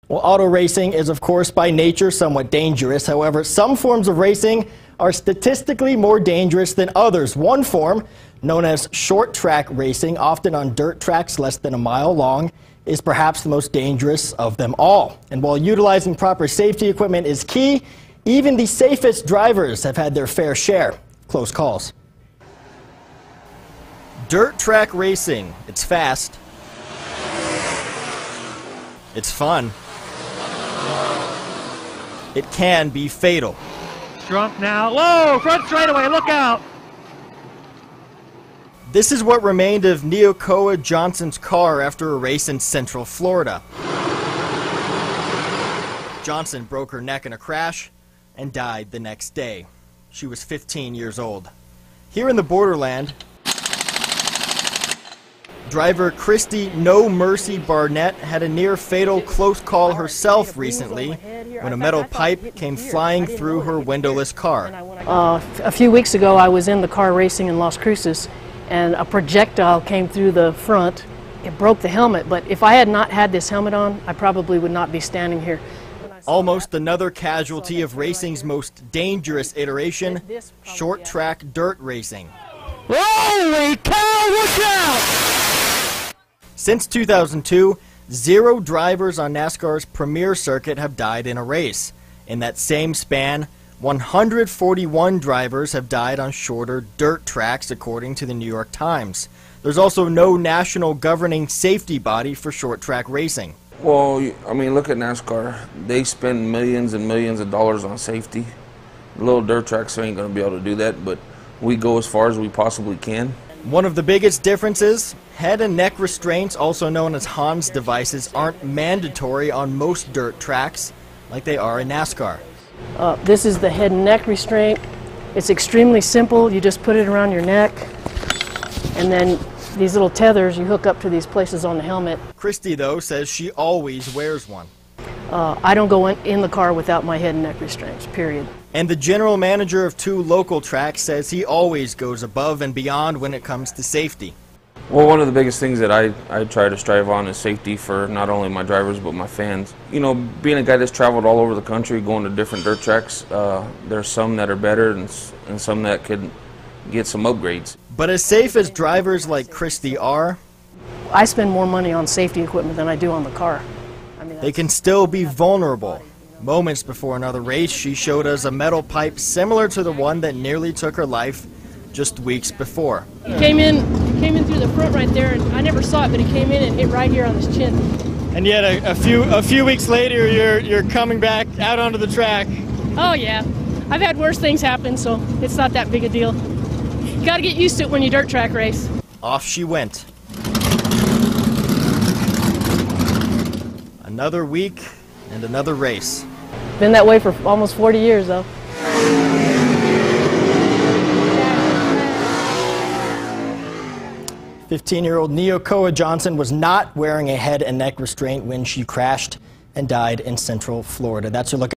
Well, auto racing is, of course, by nature somewhat dangerous. However, some forms of racing are statistically more dangerous than others. One form, known as short track racing, often on dirt tracks less than a mile long, is perhaps the most dangerous of them all. And while utilizing proper safety equipment is key, even the safest drivers have had their fair share of close calls. Dirt track racing. It's fast. It's fun. It can be fatal. Drunk now. Whoa! Front straightaway. Look out! This is what remained of KVIA Johnson's car after a race in Central Florida. Johnson broke her neck in a crash and died the next day. She was 15 years old. Here in the borderland, driver Christy No Mercy Barnett had a near-fatal close call herself recently when a metal pipe came flying through her windowless car. A few weeks ago, I was in the car racing in Las Cruces, and a projectile came through the front. It broke the helmet, but if I had not had this helmet on, I probably would not be standing here. Almost another casualty of racing's most dangerous iteration, short-track dirt racing. Holy cow! Look out! Since 2002, 0 drivers on NASCAR's premier circuit have died in a race. In that same span, 141 drivers have died on shorter dirt tracks, according to the New York Times. There's also no national governing safety body for short-track racing. Well, I mean, look at NASCAR. They spend millions and millions of dollars on safety. Little dirt tracks ain't going to be able to do that, but we go as far as we possibly can. One of the biggest differences, head and neck restraints, also known as Hans devices, aren't mandatory on most dirt tracks like they are in NASCAR. This is the head and neck restraint. It's extremely simple. You just put it around your neck, and then these little tethers you hook up to these places on the helmet. Christy, though, says she always wears one. I don't go in the car without my head and neck restraints, period. And the general manager of 2 local tracks says he always goes above and beyond when it comes to safety. Well, one of the biggest things that I try to strive on is safety for not only my drivers but my fans. You know, being a guy that's traveled all over the country, going to different dirt tracks, there's some that are better and some that could get some upgrades. But as safe as drivers like Christy are, I spend more money on safety equipment than I do on the car. they can still be vulnerable. Moments before another race, she showed us a metal pipe similar to the one that nearly took her life just weeks before. It came in through the front right there, and I never saw it, but it came in and hit right here on his chin. And yet a few weeks later, you're coming back out onto the track. Oh yeah, I've had worse things happen, so it's not that big a deal. You got to get used to it when you dirt track race. Off she went. Another week and another race. Been that way for almost 40 years, though. 15-year-old KVIA Johnson was not wearing a head and neck restraint when she crashed and died in Central Florida. That's your look.